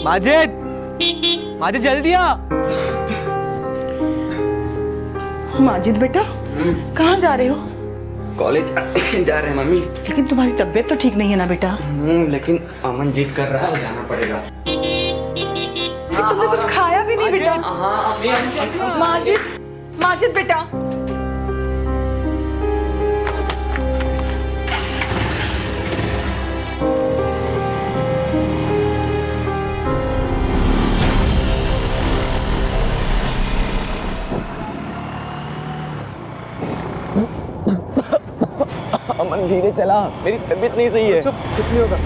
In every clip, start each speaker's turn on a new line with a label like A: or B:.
A: माजिद, माजिद जल्दी आ।
B: माजिद बेटा, कहाँ जा रहे हो?
C: कॉलेज जा रहे हैं मम्मी।
B: लेकिन तुम्हारी तबीयत तो ठीक नहीं है ना बेटा?
C: लेकिन अमन जिद कर रहा है, जाना पड़ेगा।
B: तुमने कुछ खाया भी नहीं बेटा? माजिद, माजिद बेटा।
C: अमन धीरे चला, मेरी तबीयत नहीं सही है।
A: चुप, कुछ नहीं होगा।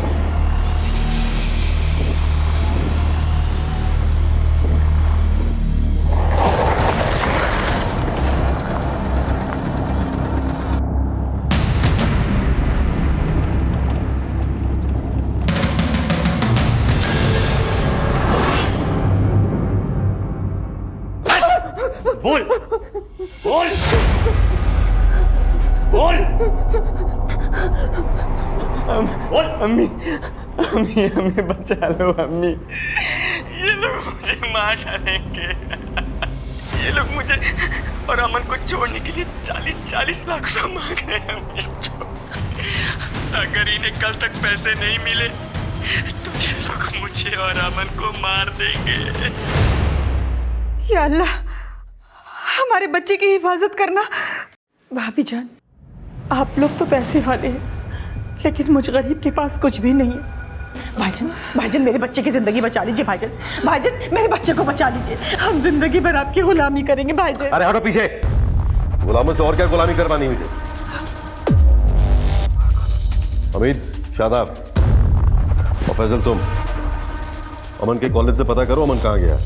C: बोल बोल बोल बोल। अम्मी अम्मी हमें बचा लो अम्मी, ये लोग मुझे मार डालेंगे। ये लोग मुझे और अमन को छोड़ने के लिए 40-40 लाख रुपए मांग रहे हैं अम्मी। अगर इन्हें कल तक पैसे नहीं मिले तो ये लोग मुझे और अमन को मार देंगे।
B: या अल्लाह, हमारे बच्चे की हिफाजत करना। भाभी जान, आप लोग तो पैसे वाले हैं, लेकिन मुझ गरीब के पास कुछ भी नहीं है। भाईजान, भाईजान मेरे बच्चे की जिंदगी बचा लीजिए। भाईजान, भाईजान मेरे बच्चे को बचा लीजिए। हम जिंदगी भर आपकी गुलामी करेंगे भाईजान।
D: अरे हटो पीछे, गुलामों से और क्या गुलामी करवानी मुझे। हमीद, शादाब और फैजल, तुम अमन के कॉलेज से पता करो अमन कहाँ गया।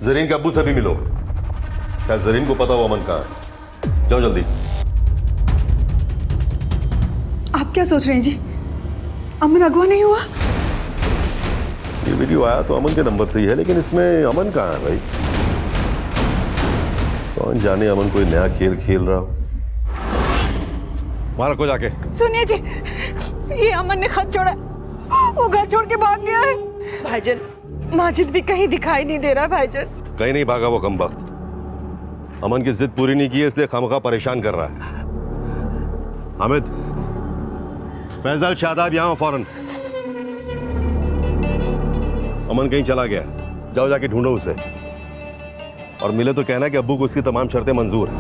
D: जरीन के अब्बू से भी मिलो, शायद जरीन को पता हो अमन कहाँ है। जाओ जल्दी।
B: आप क्या सोच रहे हैं जी? अमन अगवा नहीं हुआ?
D: ये वीडियो आया तो अमन के नंबर से ही है, लेकिन इसमें अमन कहाँ है भाई? कौन जाने अमन कोई नया खेल खेल रहा हो। मारा को जाके।
B: सुनिए जी, ये अमन ने खत छोड़ा, वो घर छोड़ के भाग गया है। भाईजान, माजिद भी कहीं दिखाई नहीं दे रहा भाईजान।
D: कहीं नहीं भागा वो कमबख्त। अमन की जिद पूरी नहीं की है, इसलिए खामखा परेशान कर रहा है। हामिद, फैजल, शादाब यहाँ फौरन। अमन कहीं चला गया, जाओ जाके ढूंढो उसे, और मिले तो कहना कि अब्बू को उसकी तमाम शर्तें मंजूर हैं।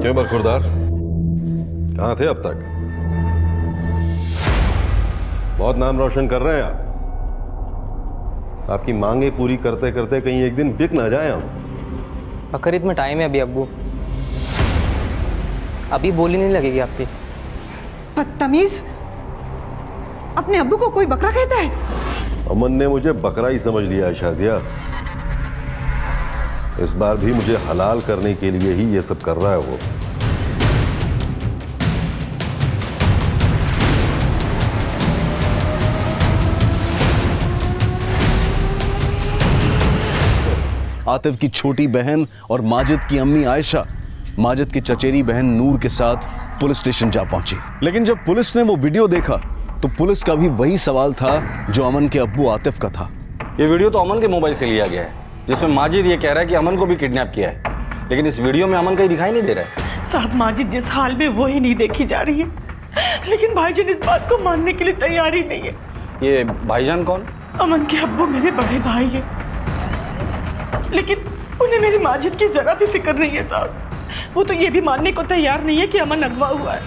D: क्यों बरखुरदार, कहाँ थे अब तक? बहुत नाम रोशन कर रहे हैं आप। आपकी मांगे पूरी करते करते कहीं एक दिन बिक ना जाए हम।
A: बकरीद में टाइम है अभी अब्बू, अभी बोली नहीं लगेगी आपकी।
B: बदतमीज, अपने अब्बू को कोई बकरा कहता है?
D: अमन ने मुझे बकरा ही समझ लिया है शाजिया। इस बार भी मुझे हलाल करने के लिए ही ये सब कर रहा है वो।
E: आतिफ की छोटी बहन और माजिद की अम्मी आयशा माजिद की चचेरी बहन नूर के साथ पुलिस स्टेशन जा पहुंची। लेकिन जब पुलिस ने वो वीडियो देखा तो पुलिस का भी वही सवाल था जो अमन के अब्बू आतिफ का था।
F: ये वीडियो तो अमन के मोबाइल से लिया गया है, जिसमें माजिद ये कह रहा है कि अमन को भी किडनैप किया है, लेकिन इस वीडियो में अमन कहीं दिखाई नहीं दे रहा है।
B: साहब, माजिद जिस हाल में वो ही नहीं देखी जा रही है, लेकिन भाईजान इस बात को मानने के लिए तैयार ही नहीं है।
F: ये भाईजान कौन?
B: अमन के अब्बू मेरे बड़े भाई हैं, लेकिन उन्हें मेरी माजिद की जरा भी फिक्र नहीं है साहब। वो तो ये भी मानने को तैयार नहीं है कि अमन अगवा हुआ है,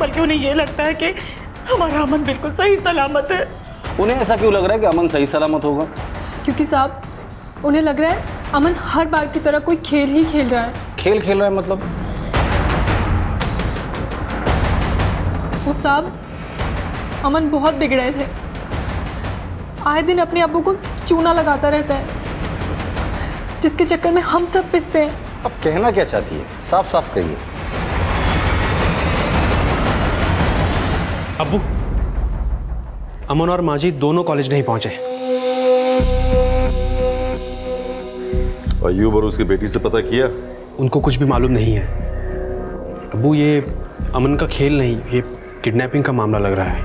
B: बल्कि उन्हें ये लगता है कि हमारा अमन बिल्कुल सही सलामत है।
F: उन्हें ऐसा क्यों लग रहा है कि अमन सही सलामत होगा?
G: क्योंकि साहब उन्हें लग रहा है अमन हर बार की तरह कोई खेल ही खेल रहा है।
F: खेल खेल रहा है मतलब?
G: वो साहब, अमन बहुत बिगड़े थे, आए दिन अपने अब्बू को चूना लगाता रहता है, जिसके चक्कर में हम सब पिसते हैं।
F: अब कहना क्या चाहती है, साफ साफ कहिए।
H: अब्बू, अमन और माजिद दोनों कॉलेज नहीं पहुंचे।
D: अय्यूब और उसकी बेटी से पता किया?
H: उनको कुछ भी मालूम नहीं है। अब्बू, ये अमन का खेल नहीं, ये किडनैपिंग का मामला लग रहा है।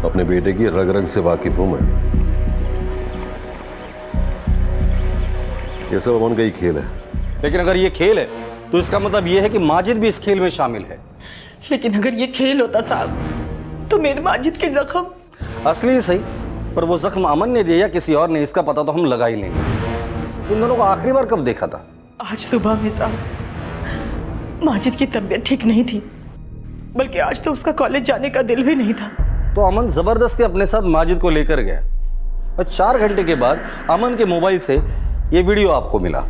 D: अपने बेटे की रग रग से वाकिफ हूं मैं। ये सब अमन का ही खेल है।
F: लेकिन अगर ये खेल है तो इसका मतलब ये है कि माजिद भी इस खेल में शामिल है।
B: लेकिन अगर ये खेल होता साहब तो मेरे माजिद के जख्म
F: असली सही, पर वो जख्म अमन ने दिया या किसी और ने, इसका पता तो हम लगा ही लेंगे। इन दोनों को आखिरी बार कब देखा था?
B: आज सुबह में साहब माजिद की तबीयत ठीक नहीं थी, बल्कि आज तो उसका कॉलेज जाने का दिल भी नहीं था।
F: तो अमन जबरदस्ती अपने साथ माजिद को लेकर गया और 4 घंटे के बाद अमन के मोबाइल से ये वीडियो आपको मिला।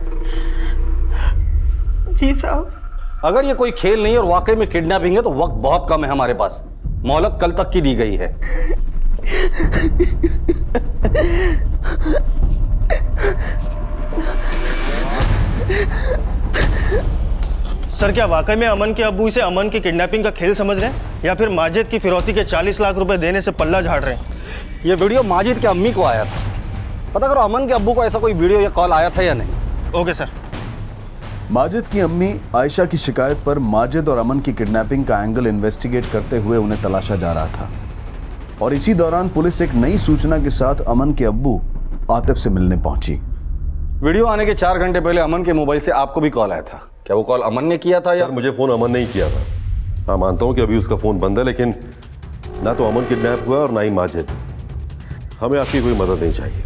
B: जी साहब।
F: अगर ये कोई खेल नहीं और वाकई में किडनैपिंग है तो वक्त बहुत कम है हमारे पास। मोहलत कल तक की दी गई है।
I: सर, क्या वाकई में अमन के अब्बू इसे अमन की किडनैपिंग का खेल समझ रहे हैं या फिर माजिद की फिरौती के 40 लाख रुपए देने से पल्ला झाड़ रहे हैं?
F: ये वीडियो माजिद के अम्मी को आया था। पता करो अमन के अब्बू को ऐसा कोई वीडियो या कॉल आया था या नहीं।
I: Okay sir.
E: माजिद की अम्मी आयशा की शिकायत पर माजिद और अमन की किडनैपिंग का एंगल इन्वेस्टिगेट करते हुए उन्हें तलाशा जा रहा था, और इसी दौरान पुलिस एक नई सूचना के साथ अमन के अब्बू आतिफ से मिलने पहुंची।
F: वीडियो आने के 4 घंटे पहले अमन के मोबाइल से आपको भी कॉल आया था। क्या वो कॉल अमन ने किया था या?
D: सर, मुझे फोन अमन ने ही किया था। हाँ, मानता हूँ कि अभी उसका फोन बंद है, लेकिन ना तो अमन किडनैप हुआ और ना ही माजिद। हमें आपकी कोई मदद नहीं चाहिए।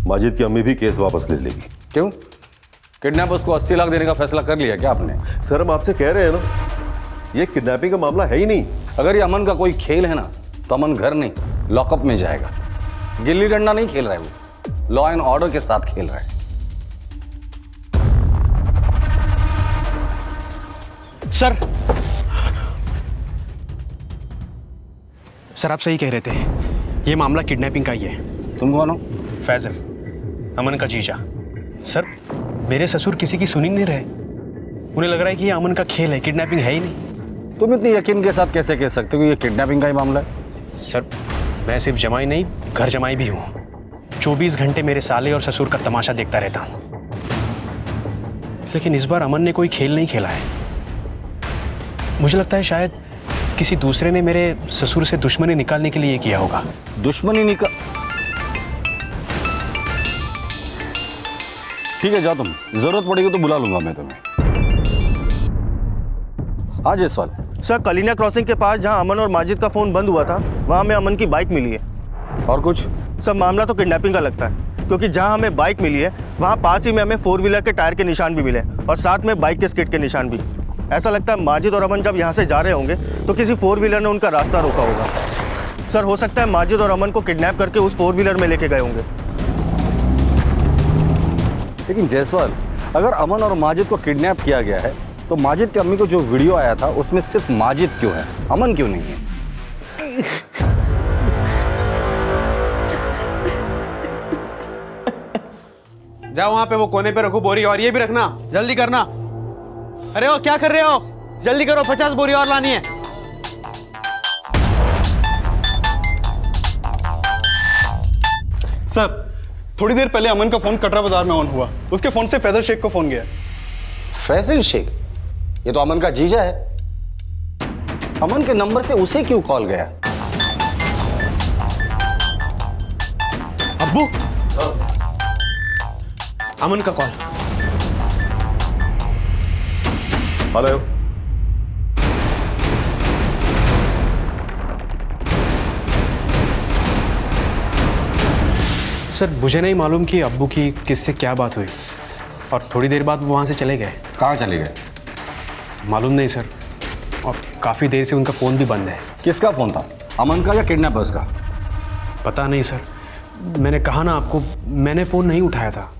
D: माजिद की अम्मी भी केस वापस ले लेगी।
F: क्यों? किडनैपर्स को 80 लाख देने का फैसला कर लिया क्या आपने?
D: सर, हम आपसे कह रहे हैं ना, ये किडनैपिंग का मामला है ही नहीं।
F: अगर ये अमन का कोई खेल है ना तो अमन घर नहीं लॉकअप में जाएगा। गिल्ली डंडा नहीं खेल रहा है वो, लॉ एंड ऑर्डर के साथ खेल रहा है।
H: सर आप सही कह रहे थे, ये मामला किडनैपिंग का ही है।
F: तुम कौन हो?
H: फैजल, अमन का जीजा। सर, मेरे ससुर किसी की सुन ही नहीं रहे। उन्हें लग रहा है कि ये अमन का खेल है, किडनैपिंग है ही नहीं।
F: तुम इतनी यकीन के साथ कैसे कह सकते हो कि ये किडनैपिंग का ही मामला है?
H: सर, मैं सिर्फ जमाई नहीं, घर जमाई भी हूँ। 24 घंटे मेरे साले और ससुर का तमाशा देखता रहता हूँ। लेकिन इस बार अमन ने कोई खेल नहीं खेला है। मुझे लगता है शायद किसी दूसरे ने मेरे ससुर से दुश्मनी निकालने के लिए किया होगा।
F: दुश्मनी निकाल? ठीक है, जाओ तुम। जरूरत पड़ेगी तो बुला लूंगा मैं तुम्हें। हाँ जयसवाल।
I: सर, कलीना क्रॉसिंग के पास जहां अमन और माजिद का फोन बंद हुआ था, वहां हमें अमन की बाइक मिली है।
F: और कुछ?
I: सर, मामला तो किडनैपिंग का लगता है, क्योंकि जहां हमें बाइक मिली है वहां पास ही में हमें 4 व्हीलर के टायर के निशान भी मिले और साथ में बाइक के स्किड के निशान भी। ऐसा लगता है माजिद और अमन जब यहाँ से जा रहे होंगे तो किसी 4 व्हीलर ने उनका रास्ता रोका होगा। सर, हो सकता है माजिद और अमन को किडनैप करके उस 4 व्हीलर में लेके गए होंगे।
F: लेकिन जयसवाल, अगर अमन और माजिद को किडनैप किया गया है तो माजिद की अम्मी को जो वीडियो आया था उसमें सिर्फ माजिद क्यों है, अमन क्यों नहीं है?
H: जाओ वहां पे वो कोने पे रखो बोरी, और ये भी रखना, जल्दी करना। अरे वो क्या कर रहे हो? जल्दी करो, 50 बोरी और लानी है।
J: सर, थोड़ी देर पहले अमन का फोन कटरा बाजार में ऑन हुआ। उसके फोन से फैजल शेख को फोन गया।
F: फैजल शेख? ये तो अमन का जीजा है। अमन के नंबर से उसे क्यों कॉल गया?
H: अब्बू, अमन का कॉल।
D: हेलो।
H: सर, मुझे नहीं मालूम कि अब्बू की किससे क्या बात हुई, और थोड़ी देर बाद वो वहाँ से चले गए।
F: कहाँ चले गए?
H: मालूम नहीं सर, और काफ़ी देर से उनका फ़ोन भी बंद है।
F: किसका फ़ोन था, अमन का या किडनैपर्स का?
H: पता नहीं सर, मैंने कहा ना आपको, मैंने फ़ोन नहीं उठाया था।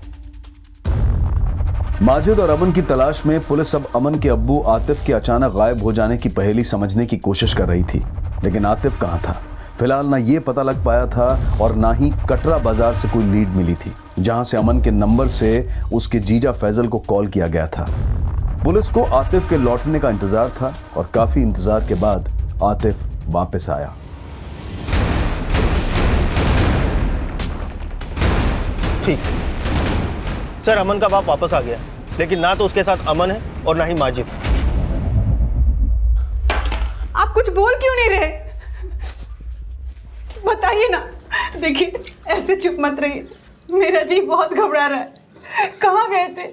E: माजिद और अमन की तलाश में पुलिस अब अमन के अब्बू आतिफ के अचानक गायब हो जाने की पहेली समझने की कोशिश कर रही थी, लेकिन आतिफ कहाँ था? फिलहाल ना ये पता लग पाया था और ना ही कटरा बाजार से कोई लीड मिली थी जहां से अमन के नंबर से उसके जीजा फैजल को कॉल किया गया था। पुलिस को आतिफ के लौटने का इंतजार था और काफी इंतजार के बाद आतिफ वापस आया।
I: ठीक सर, अमन का बाप वापस आ गया, लेकिन ना तो उसके साथ अमन है और ना ही माजिद।
B: आप कुछ बोल क्यों नहीं रहे? बताइए ना। देखिए ऐसे चुप मत रहिए, मेरा जी बहुत घबरा रहा है। कहाँ गए थे?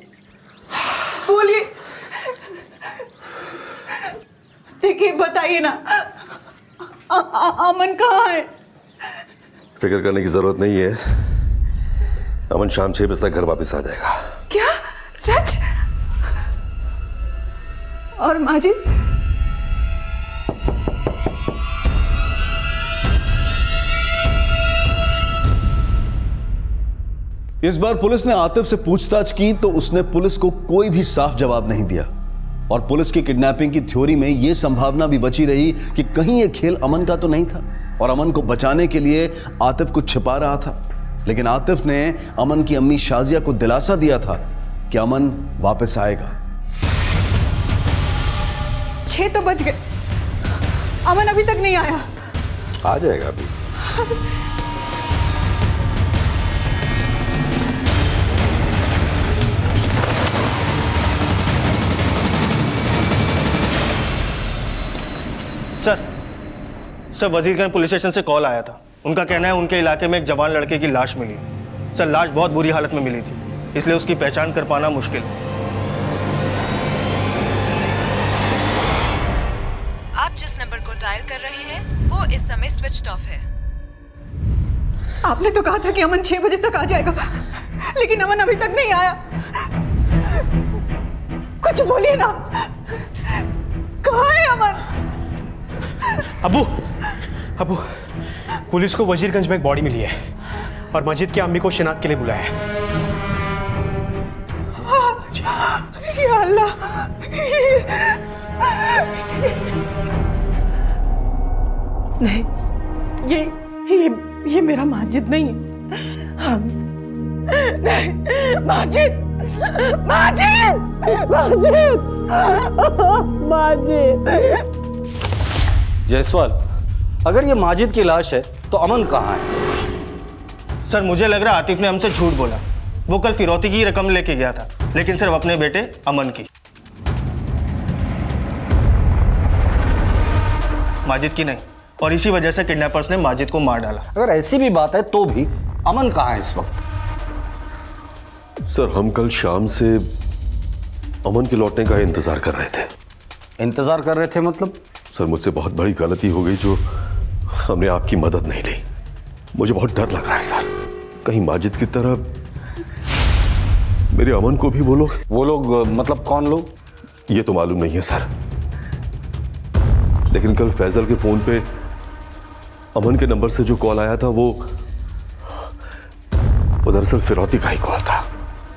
B: बोलिए। देखिए बताइए ना, अमन कहाँ है?
D: फिक्र करने की जरूरत नहीं है, अमन शाम 6 बजे तक घर वापस आ जाएगा।
B: क्या सच? और माजिद?
E: इस बार पुलिस ने आतिफ से पूछताछ की तो उसने पुलिस को कोई भी साफ जवाब नहीं दिया और पुलिस की किडनैपिंग की थ्योरी में यह संभावना भी बची रही कि कहीं यह खेल अमन का तो नहीं था और अमन को बचाने के लिए आतिफ कुछ छिपा रहा था। लेकिन आतिफ ने अमन की अम्मी शाजिया को दिलासा दिया था कि अमन वापस आएगा।
B: 6 तो बज गए, अमन अभी तक नहीं आया।
D: आ जाएगा अभी।
I: सर वजीरगंज पुलिस स्टेशन से कॉल आया था। उनका कहना है उनके इलाके में एक जवान लड़के की लाश मिली है। सर लाश बहुत बुरी हालत में मिली थी, इसलिए उसकी पहचान कर पाना मुश्किल है।
K: आप जिस नंबर को डायल कर रहे हैं वो इस समय स्विच्ड ऑफ है।
B: आपने तो कहा था कि अमन 6 बजे तक आ जाएगा, लेकिन अमन अभी तक नहीं आया। कुछ बोलिए ना, कहाँ है अमन?
H: अब्बू, अब्बू, पुलिस को वजीरगंज में एक बॉडी मिली है और मस्जिद की अम्मी को शिनाख्त के लिए बुलाया है।
B: या अल्लाह, नहीं, ये मेरा माजिद नहीं है। हम नहीं, माजिद, माजिद, माजिद, माजिद।
F: जायसवाल, अगर ये माजिद की लाश है तो अमन कहाँ है?
I: सर मुझे लग रहा है आतिफ ने हमसे झूठ बोला। वो कल फिरौती की रकम लेके गया था, लेकिन सिर्फ अपने बेटे अमन की, माजिद की नहीं। और इसी वजह से किडनैपर्स ने माजिद को मार डाला।
F: अगर ऐसी भी बात है तो भी अमन कहाँ है इस वक्त?
D: सर हम कल शाम से अमन के लौटने का इंतजार कर रहे थे।
F: इंतजार कर रहे थे मतलब?
D: सर मुझसे बहुत बड़ी गलती हो गई जो हमने आपकी मदद नहीं ली। मुझे बहुत डर लग रहा है सर, कहीं माजिद की तरह मेरे अमन को भी वो लोग
F: मतलब कौन लोग?
D: ये तो मालूम नहीं है सर, लेकिन कल फैजल के फोन पे अमन के नंबर से जो कॉल आया था वो दरअसल फिरौती का ही कॉल था।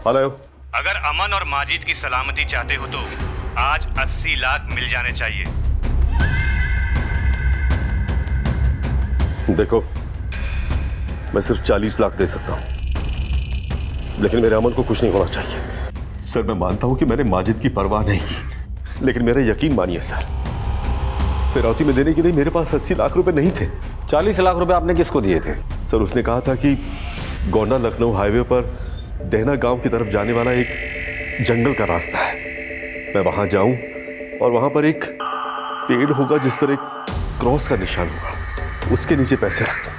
D: हेलो,
L: अगर अमन और माजिद की सलामती चाहते हो तो आज 80 लाख मिल जाने चाहिए।
D: देखो मैं सिर्फ 40 लाख दे सकता हूं, लेकिन मेरे अमन को कुछ नहीं होना चाहिए। सर मैं मानता हूं कि मैंने माजिद की परवाह नहीं की, लेकिन मेरा यकीन मानिए सर, फिरौती में देने के लिए मेरे पास 80 लाख रुपए नहीं थे।
F: 40 लाख रुपए आपने किसको दिए थे?
D: सर उसने कहा था कि गोंडा लखनऊ हाईवे पर देहना गांव की तरफ जाने वाला एक जंगल का रास्ता है, मैं वहां जाऊं और वहां पर एक पेड़ होगा जिस पर एक क्रॉस का निशान होगा, उसके नीचे पैसे रख दो।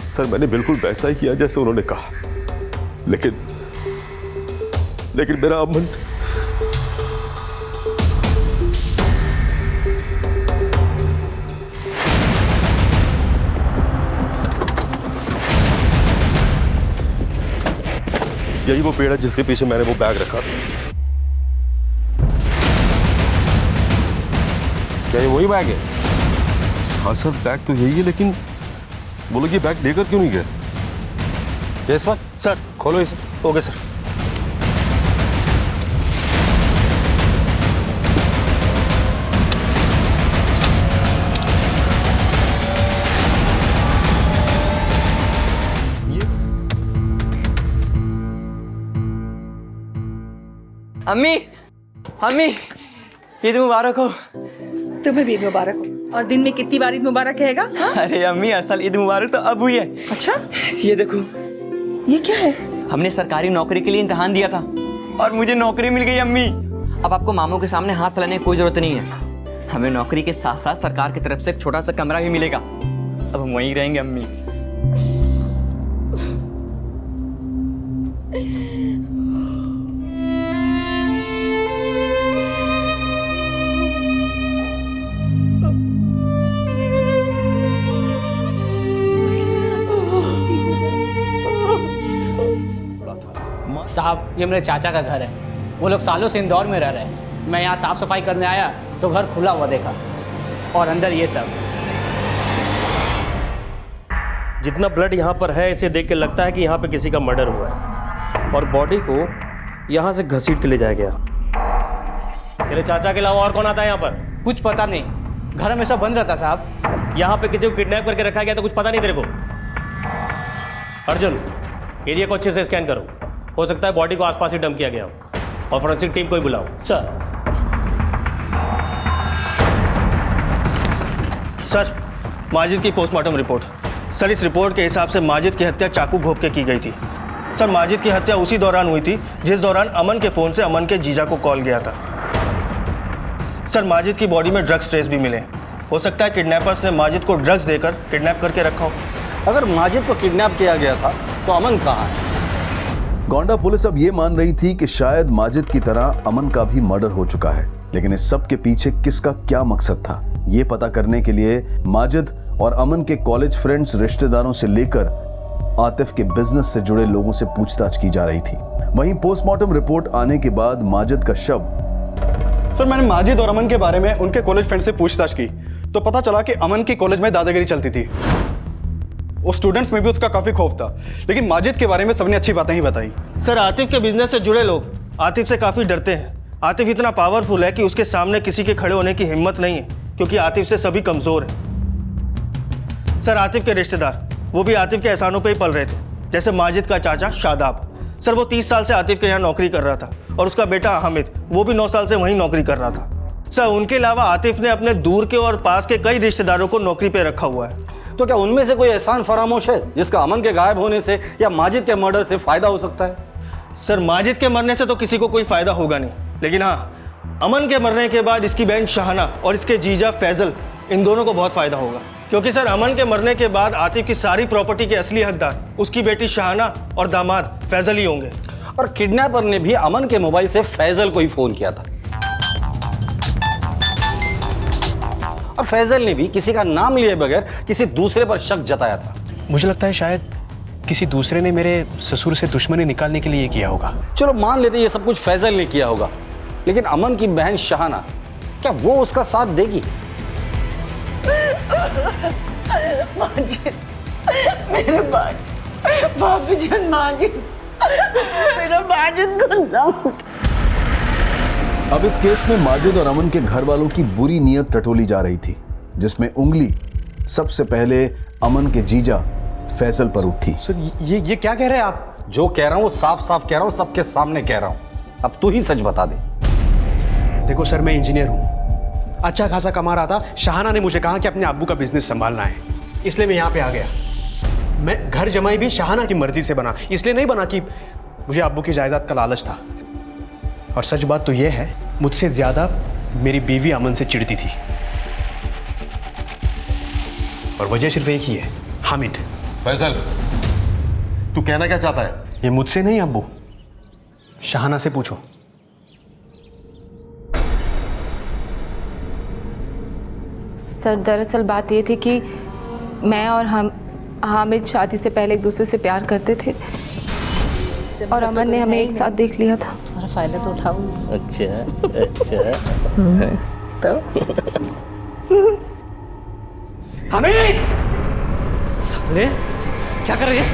D: सर मैंने बिल्कुल वैसा ही किया जैसे उन्होंने कहा, लेकिन मेरा अमन यही वो पेड़ है जिसके पीछे मैंने वो बैग रखा।
F: क्या ये वही बैग है?
D: हाँ सर बैग तो यही है, लेकिन वो लोग ये बैग लेकर क्यों नहीं गए?
F: जायसवाल
I: सर
F: खोलो इसे।
I: Okay sir.
A: अम्मी, अम्मी, ईद मुबारक हो।
B: तुम्हें भी ईद मुबारक हो। और दिन में कितनी बार ईद मुबारक कहेगा? हाँ?
A: अरे अम्मी असल ईद मुबारक तो अब हुई है।
B: अच्छा
A: ये देखो,
B: ये क्या है?
A: हमने सरकारी नौकरी के लिए इम्तिहान दिया था और मुझे नौकरी मिल गई अम्मी। अब आपको मामू के सामने हाथ फैलाने की कोई ज़रूरत नहीं है। हमें नौकरी के साथ साथ सरकार की तरफ से एक छोटा सा कमरा भी मिलेगा। अब हम वहीं रहेंगे अम्मी।
M: साहब, ये मेरे चाचा का घर है। वो लोग सालों से इंदौर में रह रहे हैं। मैं यहाँ साफ सफाई करने आया तो घर खुला हुआ देखा और अंदर ये सब।
N: जितना ब्लड यहाँ पर है इसे देख के लगता है कि यहाँ पे किसी का मर्डर हुआ है और बॉडी को यहाँ से घसीट के ले जाया गया। तेरे चाचा के अलावा और कौन आता है यहाँ पर?
M: कुछ पता नहीं, घर हमेशा बंद रहता साहब।
N: यहाँ पे किसी को किडनैप करके रखा गया तो कुछ पता नहीं तेरे को? अर्जुन, एरिया को अच्छे से स्कैन करो। हो सकता है बॉडी को आसपास ही डंप किया गया हो और फोरेंसिक टीम को ही बुलाओ।
I: सर, माजिद की पोस्टमार्टम रिपोर्ट। सर, इस रिपोर्ट के हिसाब से माजिद की हत्या चाकू घोंप के की गई थी। सर, माजिद की हत्या उसी दौरान हुई थी जिस दौरान अमन के फ़ोन से अमन के जीजा को कॉल गया था। सर, माजिद की बॉडी में ड्रग्स ट्रेस भी मिले। हो सकता है किडनैपर्स ने माजिद को ड्रग्स देकर किडनैप करके रखा हो।
F: अगर माजिद को किडनैप किया गया था तो अमन कहाँ है?
E: गोंडा पुलिस अब ये मान रही थी कि शायद माजिद की तरह अमन का भी मर्डर हो चुका है, लेकिन इस सब के पीछे किसका क्या मकसद था, ये पता करने के लिए माजिद और अमन के कॉलेज फ्रेंड्स, रिश्तेदारों से लेकर आतिफ के बिजनेस से जुड़े लोगों से पूछताछ की जा रही थी। वहीं पोस्टमार्टम रिपोर्ट आने के बाद माजिद का शव।
J: सर, मैंने माजिद और अमन के बारे में उनके कॉलेज फ्रेंड से पूछताछ की तो पता चला कि अमन की कॉलेज में दादागिरी चलती थी। उस स्टूडेंट्स में भी उसका काफी खौफ था, लेकिन माजिद के बारे में सबने अच्छी बातें ही बताई।
I: सर, आतिफ के बिजनेस से जुड़े लोग आतिफ से काफ़ी डरते हैं। आतिफ इतना पावरफुल है कि उसके सामने किसी के खड़े होने की हिम्मत नहीं है, क्योंकि आतिफ से सभी कमज़ोर हैं। सर, आतिफ के रिश्तेदार वो भी आतिफ के एहसानों पे ही पल रहे थे, जैसे माजिद का चाचा शादाब। सर, वो 30 साल से आतिफ के यहाँ नौकरी कर रहा था और उसका बेटा हामिद, वो भी 9 साल से वहीं नौकरी कर रहा था। सर, उनके अलावा आतिफ ने अपने दूर के और पास के कई रिश्तेदारों को नौकरी पे रखा हुआ है।
F: तो क्या उनमें से कोई एहसान फरामोश है जिसका अमन के गायब होने से या माजिद के मर्डर से फायदा हो सकता है?
I: सर, माजिद के मरने से तो किसी को कोई फायदा होगा नहीं, लेकिन हाँ, अमन के मरने के बाद इसकी बहन शाहना और इसके जीजा फैजल, इन दोनों को बहुत फायदा होगा। क्योंकि सर, अमन के मरने के बाद आतिफ की सारी प्रॉपर्टी के असली हकदार उसकी बेटी शाहना और दामाद फैजल ही होंगे।
F: और किडनैपर ने भी अमन के मोबाइल से फैजल को ही फोन किया था और फैजल ने भी किसी का नाम लिए बगैर किसी दूसरे पर शक जताया था।
H: मुझे लगता है शायद किसी दूसरे ने मेरे ससुर से दुश्मनी निकालने के लिए ये किया होगा।
F: चलो मान लेते ये सब कुछ फैजल ने किया होगा, लेकिन अमन की बहन शाहना, क्या वो उसका साथ देगी?
B: माजिद, मेरे भाभी जान, माजिद, मेरा माजिद को ना।
E: अब इस केस में माजिद और अमन के घर वालों की बुरी नीयत टटोली जा रही थी, जिसमें उंगली सबसे पहले अमन के जीजा फैसल पर उठी।
H: सर, ये क्या कह रहे हैं आप?
F: जो कह रहा हूं वो साफ साफ कह रहा हूं, सबके सामने कह रहा हूं। अब तू ही सच बता दे।
H: देखो सर, मैं इंजीनियर हूँ, अच्छा खासा कमा रहा था। शाहना ने मुझे कहा कि अपने अब्बू का बिजनेस संभालना है, इसलिए मैं यहाँ पे आ गया। मैं घर जमाई भी शाहना की मर्जी से बना, इसलिए नहीं बना कि मुझे अब्बू की जायदाद का लालच था। और सच बात तो यह है, मुझसे ज्यादा मेरी बीवी अमन से चिढ़ती थी, और वजह सिर्फ एक ही है, हामिद।
D: फैसल, तू कहना क्या चाहता है?
H: ये मुझसे नहीं अब्बू, शाहना से पूछो।
K: सर, दरअसल बात ये थी कि मैं और हामिद शादी से पहले एक दूसरे से प्यार करते थे और अमन ने हमें एक साथ देख लिया था।
N: तुम्हारा फायदा तो उठाओ। अच्छा तो
A: हामिद, साले क्या कर रही है?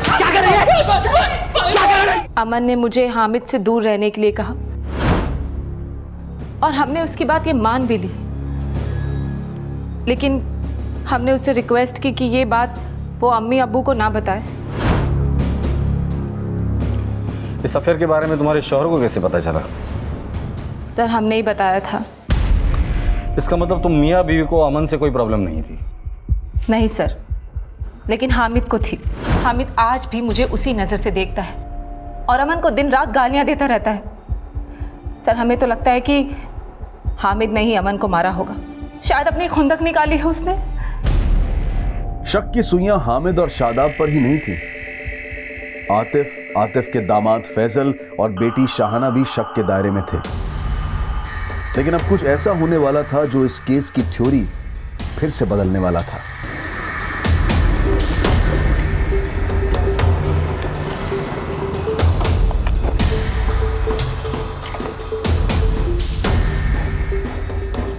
A: क्या कर रही है?
K: अमन ने मुझे हामिद से दूर रहने के लिए कहा और हमने उसकी बात ये मान भी ली, लेकिन हमने उससे रिक्वेस्ट की कि ये बात वो अम्मी अब्बू को ना बताए।
F: इस अफेयर के बारे में तुम्हारे शौहर को कैसे पता चला?
K: सर, हमने ही बताया था।
F: इसका मतलब तुम मियाँ बीवी को अमन से कोई प्रॉब्लम नहीं थी?
K: नहीं सर, लेकिन हामिद को थी। हामिद आज भी मुझे उसी नज़र से देखता है और अमन को दिन रात गालियां देता रहता है। सर हमें तो लगता है कि हामिद ने ही अमन को मारा होगा। शायद अपनी खुंदक निकाली है उसने।
E: शक की सुइयां हामिद और शादाब पर ही नहीं थी। आतिफ के दामाद फैजल और बेटी शाहाना भी शक के दायरे में थे। लेकिन अब कुछ ऐसा होने वाला था जो इस केस की थ्योरी फिर से बदलने वाला था।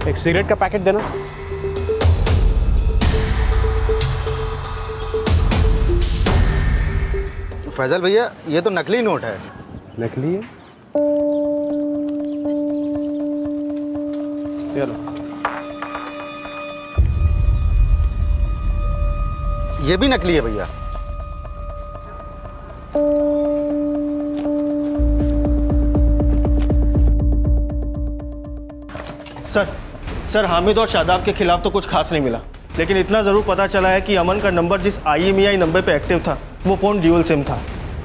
H: एक सिगरेट का पैकेट देना।
I: फैजल भैया, ये तो नकली नोट है।
H: नकली है? चलो।
I: ये भी नकली है भैया। सर हामिद और शादाब के खिलाफ तो कुछ खास नहीं मिला, लेकिन इतना ज़रूर पता चला है कि अमन का नंबर जिस IMEI नंबर पे एक्टिव था वो फ़ोन ड्यूल सिम था,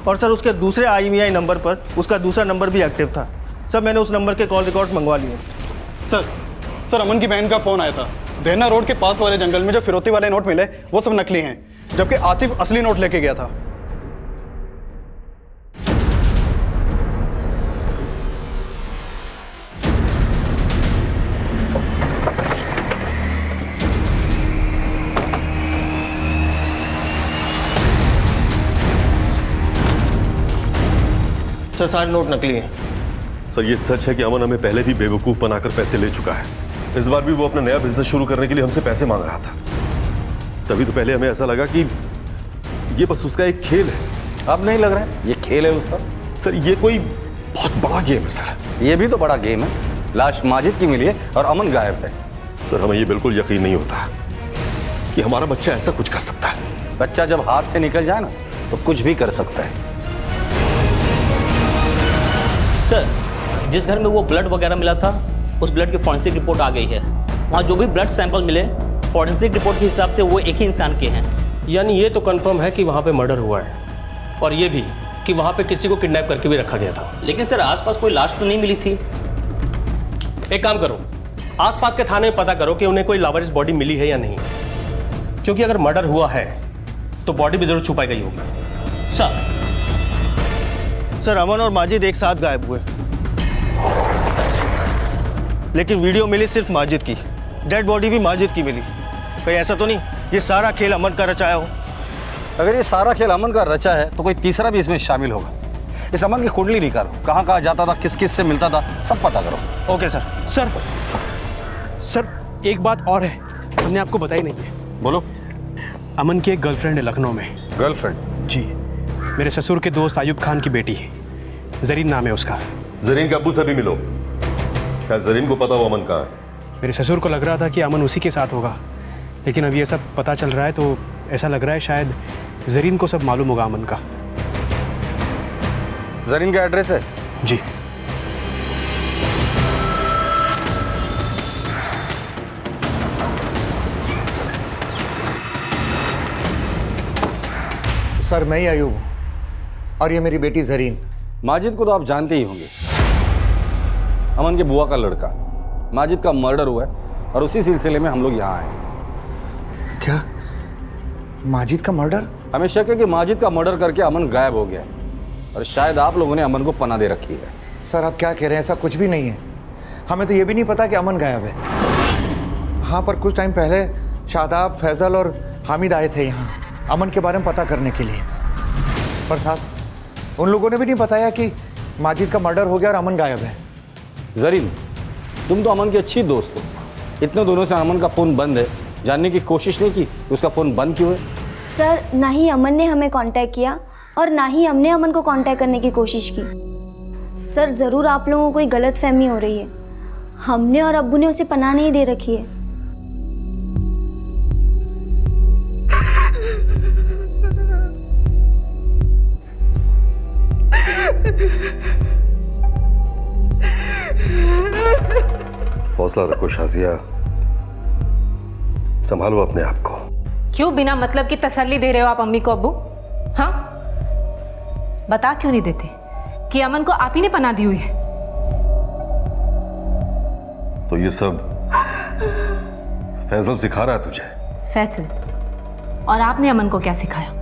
I: और सर उसके दूसरे IMEI नंबर पर उसका दूसरा नंबर भी एक्टिव था। सर मैंने उस नंबर के कॉल रिकॉर्ड्स मंगवा लिए।
J: सर अमन की बहन का फ़ोन आया था। देना रोड के पास वाले जंगल में जो फिरौती वाले नोट मिले वो सब नकली हैं, जबकि आतिफ असली नोट लेके गया था।
I: सर सारे नोट नकली हैं।
D: सर ये सच है कि अमन हमें पहले भी बेवकूफ़ बनाकर पैसे ले चुका है। इस बार भी वो अपना नया बिजनेस शुरू करने के लिए हमसे पैसे मांग रहा था। तभी तो पहले हमें ऐसा लगा कि ये बस उसका एक खेल है।
F: अब नहीं लग रहा है ये खेल है उसका?
D: सर ये कोई बहुत बड़ा गेम है सर।
F: ये भी तो बड़ा गेम है। लाश माजिद की मिली है और अमन गायब है।
D: सर हमें ये बिल्कुल यकीन नहीं होता कि हमारा बच्चा ऐसा कुछ कर सकता है।
F: बच्चा जब हाथ से निकल जाए ना तो कुछ भी कर सकता है।
O: सर जिस घर में वो ब्लड वगैरह मिला था उस ब्लड की फॉरेंसिक रिपोर्ट आ गई है। वहाँ जो भी ब्लड सैंपल मिले फॉरेंसिक रिपोर्ट के हिसाब से वो एक ही इंसान के हैं।
N: यानी ये तो कंफर्म है कि वहाँ पे मर्डर हुआ है, और ये भी कि वहाँ पे किसी को किडनैप करके भी रखा गया था।
O: लेकिन सर आसपास कोई लाश तो नहीं मिली थी।
N: एक काम करो, आसपास के थाने में पता करो कि उन्हें कोई लावारिस बॉडी मिली है या नहीं, क्योंकि अगर मर्डर हुआ है तो बॉडी भी जरूर छुपाई गई होगी।
I: सर अमन और माजिद एक साथ गायब हुए, लेकिन वीडियो मिली सिर्फ माजिद की। डेड बॉडी भी माजिद की मिली। कहीं ऐसा तो नहीं ये सारा खेल अमन का रचाया हो?
F: अगर ये सारा खेल अमन का रचा है तो कोई तीसरा भी इसमें शामिल होगा। इस अमन की कुंडली निकालो, कहाँ कहाँ जाता था, किस किस से मिलता था, सब पता करो।
I: Okay sir.
H: सर एक बात और है, हमने आपको बताई नहीं है।
F: बोलो।
H: अमन की एक गर्लफ्रेंड है लखनऊ में।
F: गर्लफ्रेंड?
H: जी, मेरे ससुर के दोस्त आयुब खान की बेटी है, जरीन नाम है उसका।
D: जरीन के अब्बू से भी मिलो, क्या जरीन को पता हो अमन कहाँ है?
H: मेरे ससुर को लग रहा था कि अमन उसी के साथ होगा, लेकिन अब ये सब पता चल रहा है तो ऐसा लग रहा है शायद जरीन को सब मालूम होगा अमन का।
F: जरीन का एड्रेस है?
H: जी।
P: सर मैं ही आयुब हूँ और ये मेरी बेटी जरीन।
F: माजिद को तो आप जानते ही होंगे, अमन के बुआ का लड़का। माजिद का मर्डर हुआ है और उसी सिलसिले में हम लोग यहाँ आए।
P: क्या माजिद का मर्डर?
F: हमें शक है कि माजिद का मर्डर करके अमन गायब हो गया है और शायद आप लोगों ने अमन को पनाह दे रखी है।
P: सर आप क्या कह रहे हैं? ऐसा कुछ भी नहीं है। हमें तो ये भी नहीं पता कि अमन गायब है। हाँ पर कुछ टाइम पहले शादाब, फैजल और हामिद आए थे यहाँ अमन के बारे में पता करने के लिए, पर साहब उन लोगों ने भी नहीं बताया कि माजिद का मर्डर हो गया और अमन गायब है।
F: जरीन तुम तो अमन की अच्छी दोस्त हो, इतने दिनों से अमन का फ़ोन बंद है, जानने की कोशिश नहीं की उसका फ़ोन बंद क्यों है?
Q: सर ना ही अमन ने हमें कांटेक्ट किया और ना ही हमने अमन को कांटेक्ट करने की कोशिश की। सर ज़रूर आप लोगों को कोई गलतफहमी हो रही है। हमने और अब्बू ने उसे पनाह नहीं दे रखी है।
D: हौसला रखो शाजिया, संभालो अपने आप को।
K: क्यों बिना मतलब की तसल्ली दे रहे हो आप अम्मी को अब्बू? हाँ बता क्यों नहीं देते कि अमन को आप ही ने पनाह दी हुई है?
D: तो ये सब फैजल सिखा रहा है तुझे?
K: फैसल, और आपने अमन को क्या सिखाया?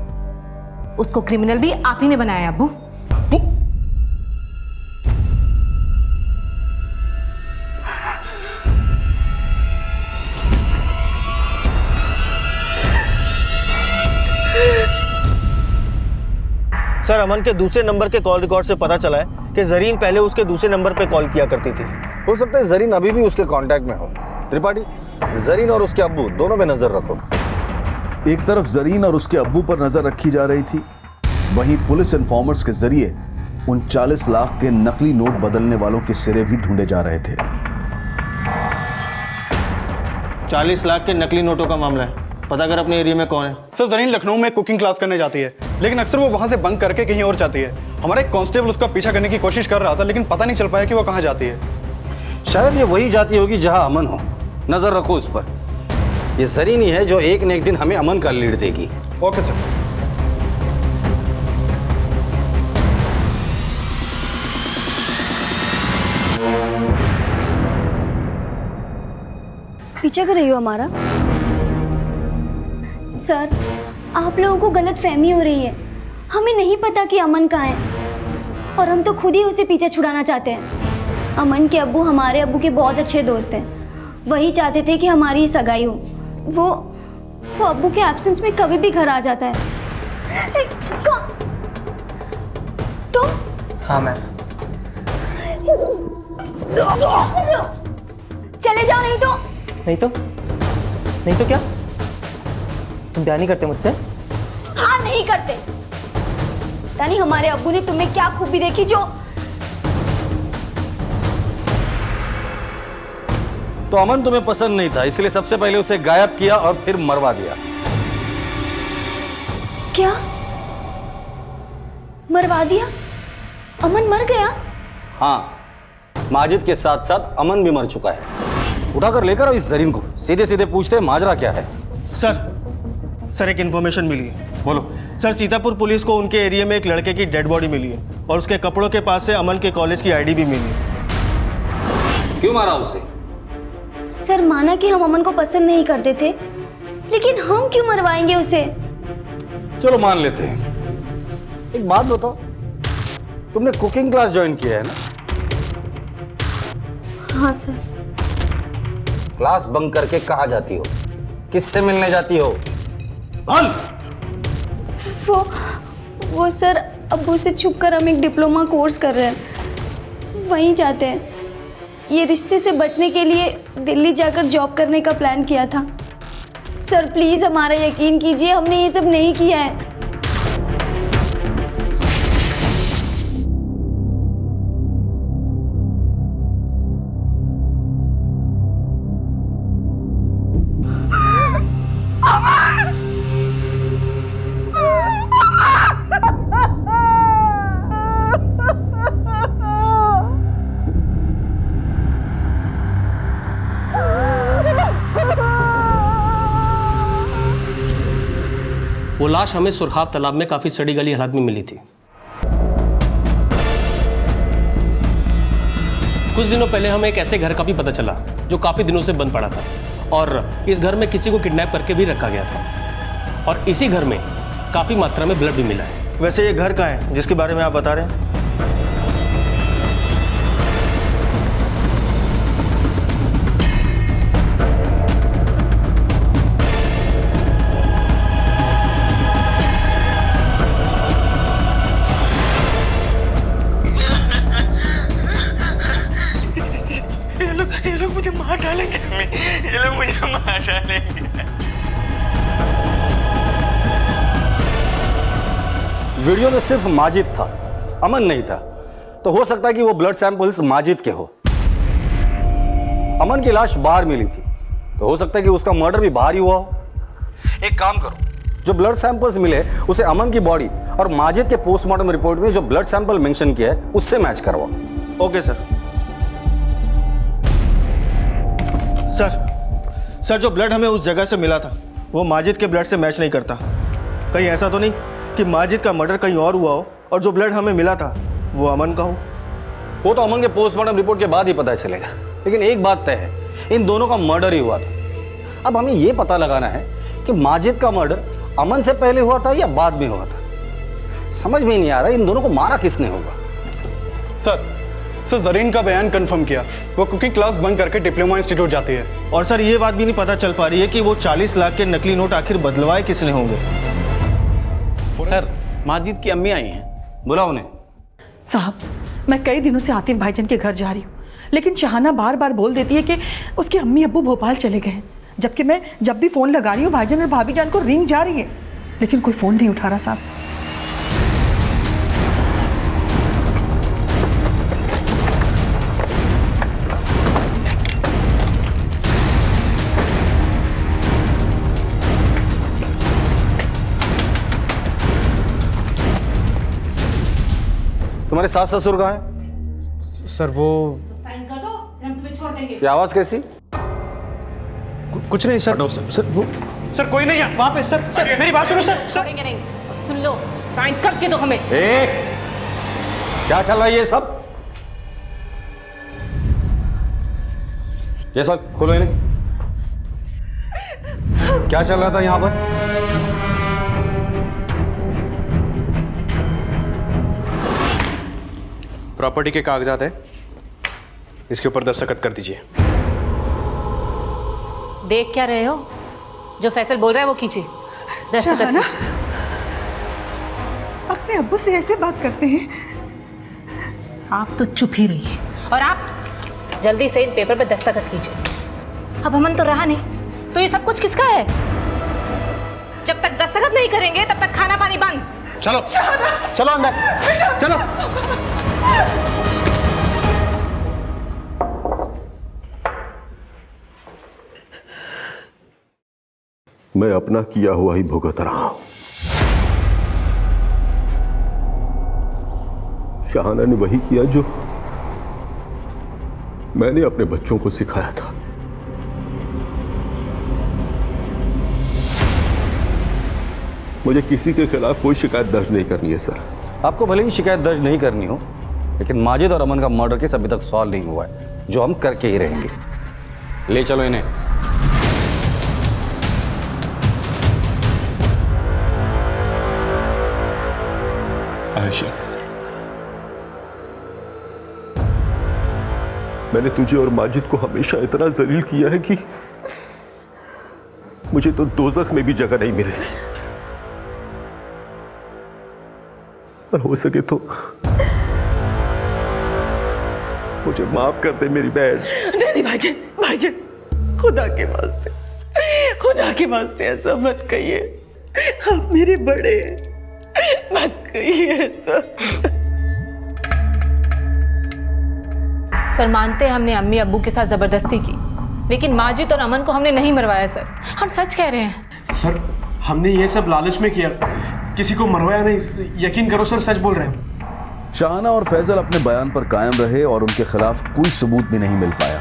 K: उसको क्रिमिनल भी आप ही ने बनाया अब्बू।
I: सर, अमन के दूसरे नंबर के कॉल रिकॉर्ड से पता चला है कि जरीन पहले उसके दूसरे नंबर पे कॉल किया करती थी।
F: हो सकता है जरीन अभी भी उसके कांटेक्ट में हो। त्रिपाठी, जरीन और उसके अब्बू दोनों पे नजर रखो।
E: एक तरफ जरीन और उसके अब्बू पर नजर रखी जा रही थी, वहीं पुलिस इन्फॉर्मर्स के जरिए उन 40 लाख के नकली नोट बदलने वालों के सिरे भी ढूंढे जा रहे थे।
I: 40 लाख के नकली नोटों का मामला है, पता कर अपने एरिया में कौन है।
J: सर, जरीन लखनऊ में कुकिंग क्लास करने जाती है, लेकिन अक्सर वो वहां से बंक करके कहीं और जाती है। हमारा एक कांस्टेबल उसका पीछा करने की कोशिश कर रहा था, लेकिन पता नहीं चल पाया कि वो कहाँ जाती है।
F: शायद ये वही जाती होगी जहां अमन हो। नजर रखो उस पर। ये जरीन ही है जो एक न एक दिन हमें अमन का लीड देगी।
J: Okay sir.
Q: पीछा कर रही हो हमारा? सर, आप लोगों को गलत फहमी हो रही है। हमें नहीं पता कि अमन कहाँ है, और हम तो खुद ही उसे पीछे छुड़ाना चाहते हैं। अमन के अब्बू हमारे अब्बू के बहुत अच्छे दोस्त हैं। वही चाहते थे कि हमारी सगाई हो। वो अब्बू के एब्सेंस में कभी भी घर आ जाता है। तुम?
C: हाँ मैम।
Q: चले जाओ,
C: नहीं तो क्या तुम प्यार नहीं करते मुझसे?
Q: हाँ, नहीं करते। यानी हमारे अब्बू ने तुम्हें क्या खूबी देखी जो
F: तो अमन तुम्हें पसंद नहीं था, इसलिए सबसे पहले उसे गायब किया और फिर मरवा दिया।
Q: क्या मरवा दिया? अमन मर गया?
F: हाँ, माजिद के साथ साथ अमन भी मर चुका है। उठाकर लेकर आओ इस जरीन को, सीधे सीधे पूछते हैं माजरा क्या है।
I: सर एक इन्फॉर्मेशन मिली है।
F: बोलो।
I: सर, सीतापुर पुलिस को उनके एरिया में एक लड़के की डेड बॉडी मिली है, और उसके कपड़ों के पास से अमन के कॉलेज की आईडी भी मिली है।
F: क्यों मारा उसे?
Q: सर, माना कि हम अमन को पसंद नहीं करते थे, लेकिन हम क्यों मरवाएंगे उसे?
F: चलो मान लेते हैं। एक बात बताओ, तुमने कुकिंग क्लास ज्वाइन किया है ना?
Q: हाँ सर।
F: क्लास बंक करके कहाँ जाती हो? किससे मिलने जाती हो? बोल।
Q: वो सर, अब्बू से छुपकर हम एक डिप्लोमा कोर्स कर रहे हैं, वहीं जाते हैं। ये रिश्ते से बचने के लिए दिल्ली जाकर जॉब करने का प्लान किया था। सर प्लीज हमारा यकीन कीजिए, हमने ये सब नहीं किया है।
N: वो लाश हमें सुरखाब तालाब में काफी सड़ी गली हालत में मिली थी। कुछ दिनों पहले हमें एक ऐसे घर का भी पता चला जो काफी दिनों से बंद पड़ा था, और इस घर में किसी को किडनैप करके भी रखा गया था, और इसी घर में काफी मात्रा में ब्लड भी मिला है।
I: वैसे ये घर कहाँ है जिसके बारे में आप बता रहे हैं?
C: ये लोग मुझे मार डालेंगे अम्मी, ये लोग मुझे मार डालेंगे।
F: वीडियो में सिर्फ माजिद था, अमन नहीं था, तो हो सकता है कि वो ब्लड सैंपल्स माजिद के हो। अमन की लाश बाहर मिली थी, तो हो सकता है कि उसका मर्डर भी बाहर ही हुआ हो। एक काम करो, जो ब्लड सैंपल्स मिले उसे अमन की बॉडी और माजिद के पोस्टमार्टम रिपोर्ट में जो ब्लड सैंपल मेंशन किया है उससे मैच करवाओ।
I: Okay sir. सर जो ब्लड हमें उस जगह से मिला था वो माजिद के ब्लड से मैच नहीं करता। कहीं ऐसा तो नहीं कि माजिद का मर्डर कहीं और हुआ हो और जो ब्लड हमें मिला था वो अमन का हो?
F: वो तो अमन के पोस्टमार्टम रिपोर्ट के बाद ही पता चलेगा, लेकिन एक बात तय है इन दोनों का मर्डर ही हुआ था। अब हमें ये पता लगाना है कि माजिद का मर्डर अमन से पहले हुआ था या बाद में हुआ था। समझ में नहीं आ रहा इन दोनों को मारा किसने होगा।
J: सर जरीन का बयान कंफर्म किया, वो कुकिंग क्लास बंद करके डिप्लोमा इंस्टीट्यूट जाती है।
I: और सर ये बात भी नहीं पता चल पा रही है कि वो 40 लाख के नकली नोट आखिर बदलवाए किसने होंगे।
M: सर माजिद की अम्मी आई हैं,
F: बुलाओ उन्हें।
B: साहब, मैं कई दिनों से आतिफ भाईजान के घर जा रही हूँ, लेकिन शहाना बार बार बोल देती है कि उसके अम्मी अब्बू भोपाल चले गए हैं, जबकि मैं जब भी फ़ोन लगा रही हूँ भाईजान और भाभी जान को रिंग जा रही है, लेकिन कोई फ़ोन नहीं उठा रहा साहब।
F: तुम्हारे सास ससुर कहाँ है?
H: सर वो
G: साइन कर दो, हम तुम्हें छोड़ देंगे।
F: ये आवाज कैसी?
H: कुछ नहीं सर। सर वो सर कोई नहीं है वहां पे। सर मेरी बात सुनो सर।
G: छोड़ेंगे नहीं, सुन लो, साइन करके दो हमें।
F: क्या चल रहा है ये सब? ये सब खोलो इन्हें। क्या चल रहा था यहां पर?
H: प्रॉपर्टी के कागजात है, इसके ऊपर दस्तखत कर दीजिए।
K: देख क्या रहे हो? जो फैसल बोल रहा है वो कीजिए, दस्तखत
B: शहाना,
K: कीजिए।
B: अपने अब्बू से ऐसे बात करते हैं?
K: आप तो चुप ही रहिए और आप जल्दी से इन पेपर पे दस्तखत कीजिए। अब अमन तो रहा नहीं, तो ये सब कुछ किसका है? जब तक दस्तखत नहीं करेंगे तब तक खाना पानी बंद।
H: चलो
F: चलो अंदर चलो।
D: मैं अपना किया हुआ ही भुगत रहा हूं। शहाना ने वही किया जो मैंने अपने बच्चों को सिखाया था। मुझे किसी के खिलाफ कोई शिकायत दर्ज नहीं करनी है सर।
F: आपको भले ही शिकायत दर्ज नहीं करनी हो, लेकिन माजिद और अमन का मर्डर केस अभी तक सॉल्व नहीं हुआ है, जो हम करके ही रहेंगे। ले चलो इन्हें।
D: आयशा, मैंने तुझे और माजिद को हमेशा इतना जलील किया है कि मुझे तो दोज़ख में भी जगह नहीं मिलेगी। और हो सके तो मुझे माफ कर दे मेरी बहन।
B: नहीं भाईजान, भाईजान, खुदा के वास्ते ऐसा मत कहिए। आप मेरे बड़े हैं, मत कहिए ऐसा।
K: सर मानते हैं हमने अम्मी अब्बू के साथ जबरदस्ती की, लेकिन माजिद और अमन को हमने नहीं मरवाया सर। हम सच कह रहे हैं
H: सर। हमने ये सब लालच में किया, किसी को मरवाया नहीं। यकीन करो सर, सच बोल रहे हैं।
E: शाहाना और फैजल अपने बयान पर कायम रहे और उनके खिलाफ कोई सबूत भी नहीं मिल पाया।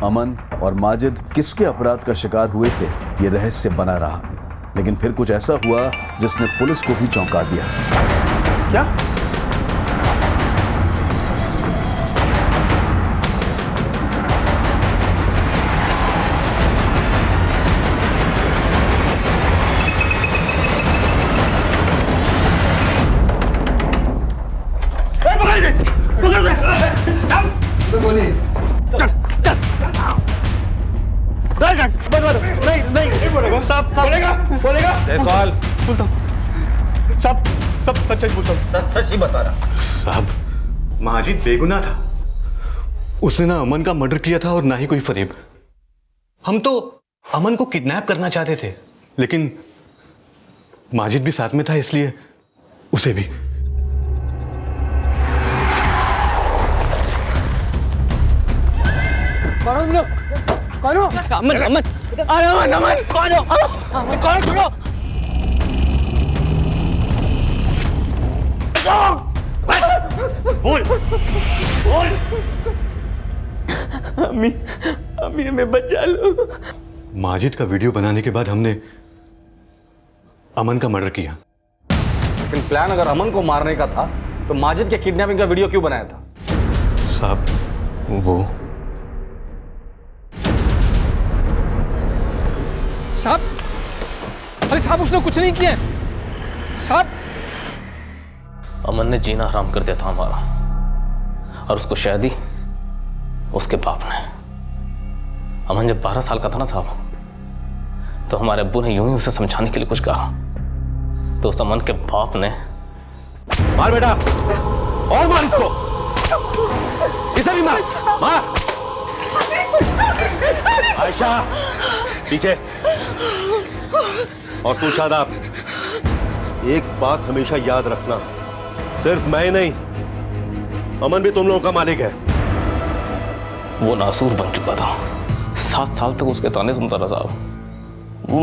E: अमन और माजिद किसके अपराध का शिकार हुए थे, ये रहस्य बना रहा। लेकिन फिर कुछ ऐसा हुआ जिसने पुलिस को भी चौंका दिया।
I: क्या?
H: सच ही बता रहा
I: साहब। माजिद बेगुनाह था, उसने ना अमन का मर्डर किया था और ना ही कोई फरेब। हम तो अमन को किडनैप करना चाहते थे, लेकिन माजिद भी साथ में था, इसलिए उसे भी।
C: बोल अम्मी, अम्मी हमें बचा लो।
I: माजिद का वीडियो बनाने के बाद हमने अमन का मर्डर किया।
F: लेकिन प्लान अगर अमन को मारने का था, तो माजिद के किडनैपिंग का वीडियो क्यों बनाया था?
I: साहब वो
R: अरे साहब उसने कुछ नहीं किया साहब।
O: अमन ने जीना हराम कर दिया था हमारा, और उसको शादी उसके बाप ने। अमन जब 12 साल का था ना साहब, तो हमारे अब्बू ने यूं ही उसे समझाने के लिए कुछ कहा, तो उस अमन के बाप ने
D: मार बेटा, और मार इसको, इसे भी मार, मार। आयशा पीछे। और तू शादाब, एक बात हमेशा याद रखना, सिर्फ मैं नहीं, अमन भी तुम लोगों का मालिक है।
O: वो नासूर बन चुका था, 7 साल तक उसके ताने सुनता रहा साहब। वो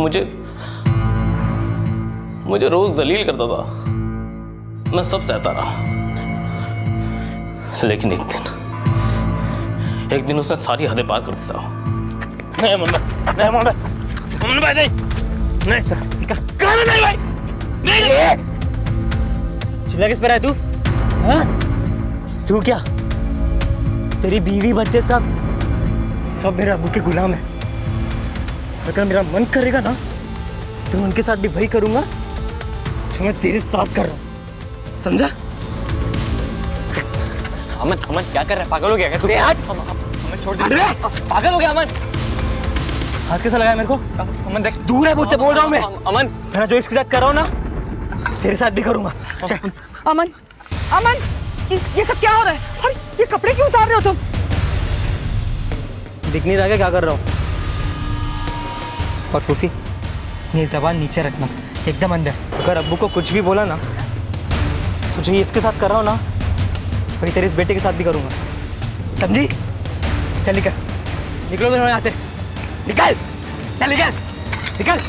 O: मुझे रोज जलील करता था, मैं सब सहता रहा। लेकिन एक दिन उसने सारी हदें पार कर दी साहब। नहीं अमन भाई, नहीं अमन भाई, अमन भाई नहीं, नहीं कहाँ नहीं भाई, नहीं।
C: चिल्ला किस पर है तू? हाँ? तू क्या, तेरी बीवी बच्चे सब मेरे अब्बू के गुलाम है। अगर मेरा मन करेगा ना तो उनके साथ भी वही करूंगा जो मैं तेरे साथ कर रहा हूं, समझा?
A: अमन क्या कर रहा है? पागल हो गया क्या तू? अमन छोड़ दे, पागल हो गया अमन।
C: हाथ कैसा लगाया मेरे को?
A: अमन देख,
C: दूर है मुझसे, बोल रहा हूँ मैं।
A: अमन
C: मैं जो इसके साथ कर रहा हूँ ना, तेरे साथ भी करूंगा।
B: अमन, अमन, ये सब क्या हो रहा है? और ये कपड़े क्यों उतार रहे हो तुम?
C: दिख नहीं रहा क्या कर रहा हूँ? और फूफी, ये ज़बान नीचे रखना, एकदम अंदर। अगर अब्बू को कुछ भी बोला ना, तो जो ये इसके साथ कर रहा हूँ ना, वही तेरे इस बेटे के साथ भी करूँगा, समझी? चल निकल, निकलो दोनों यहाँ से, निकल, चल निकल, निकल।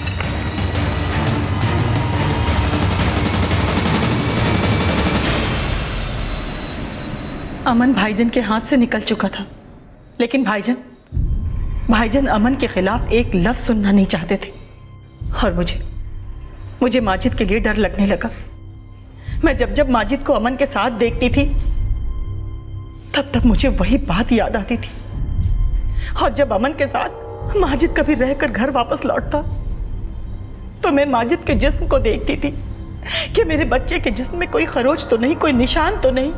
B: अमन भाईजान के हाथ से निकल चुका था, लेकिन भाईजान अमन के खिलाफ एक लफ्ज सुनना नहीं चाहते थे। और मुझे माजिद के लिए डर लगने लगा। मैं जब माजिद को अमन के साथ देखती थी, तब मुझे वही बात याद आती थी। और जब अमन के साथ माजिद कभी रहकर घर वापस लौटता, तो मैं माजिद के जिस्म को देखती थी कि मेरे बच्चे के जिस्म में कोई खरोच तो नहीं, कोई निशान तो नहीं।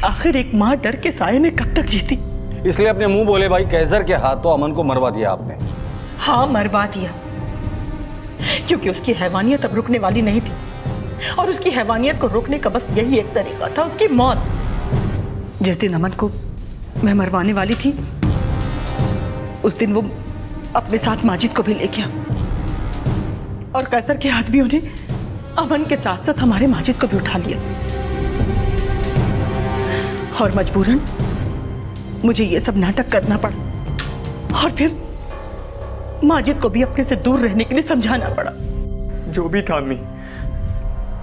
B: आखिर एक माँ डर के साए में कब तक जीती?
F: इसलिए अपने मुंह बोले भाई कैसर के हाथों अमन को मरवा दिया आपने।
B: हाँ, मरवा दिया, क्योंकि उसकी हैवानियत अब रुकने वाली नहीं थी। और उसकी हैवानियत को रोकने का बस यही एक तरीका था, उसकी मौत। जिस दिन अमन को मैं मरवाने वाली थी, उस दिन वो अपने साथ माजिद को भी ले गया। और कैसर के आदमियों ने अमन के साथ साथ हमारे माजिद को भी उठा लिया। और मजबूरन मुझे ये सब नाटक करना पड़ा, और फिर माजिद को भी अपने से दूर रहने के लिए समझाना पड़ा।
C: जो भी था अम्मी,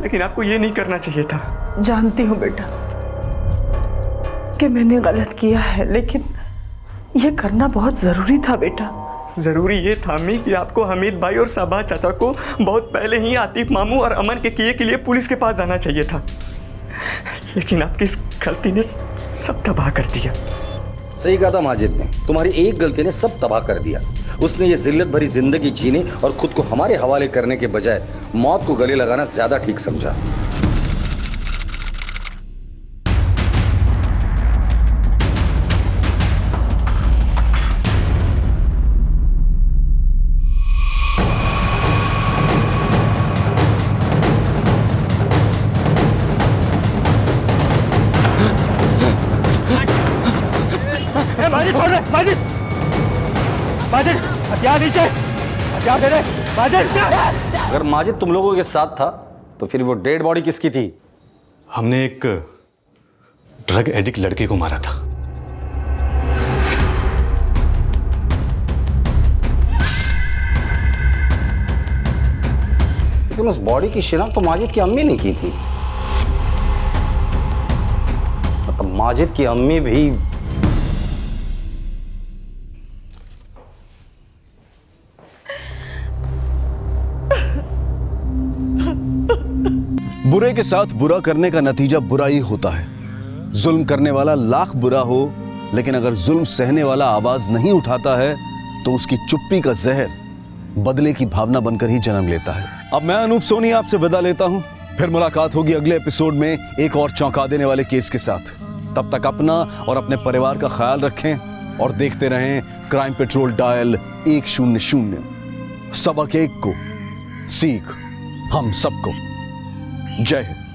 C: लेकिन आपको ये नहीं करना चाहिए था।
B: जानती हूँ बेटा कि मैंने गलत किया है, लेकिन ये करना बहुत जरूरी था बेटा।
C: जरूरी ये था अम्मी कि आपको हमीद भाई और साबा चाचा को बहुत पहले ही आतिफ मामू और अमन के किए के लिए पुलिस के पास जाना चाहिए था, लेकिन आपकी इस गलती ने सब तबाह कर दिया।
S: सही कहा था माजिद ने, तुम्हारी एक गलती ने सब तबाह कर दिया। उसने ये जिल्लत भरी जिंदगी जीने और खुद को हमारे हवाले करने के बजाय मौत को गले लगाना ज्यादा ठीक समझा।
F: अगर माजिद तुम लोगों के साथ था तो फिर वो डेड बॉडी किसकी थी?
H: हमने एक ड्रग एडिक्ट लड़के को मारा था।
F: लेकिन उस बॉडी की शिनाख्त तो माजिद की अम्मी ने की थी। मतलब माजिद की अम्मी भी
E: बुरे के साथ बुरा करने का नतीजा बुरा ही होता है। जुल्म करने वाला लाख बुरा हो, लेकिन अगर जुल्म सहने वाला आवाज नहीं उठाता है तो उसकी चुप्पी का जहर बदले की भावना बनकर ही जन्म लेता है। अब मैं अनूप सोनी आपसे विदा लेता हूं। फिर मुलाकात होगी अगले एपिसोड में एक और चौंका देने वाले केस के साथ। तब तक अपना और अपने परिवार का ख्याल रखें और देखते रहें क्राइम पेट्रोल डायल 100। सबक एक को सीख हम सबको। जय हिंद।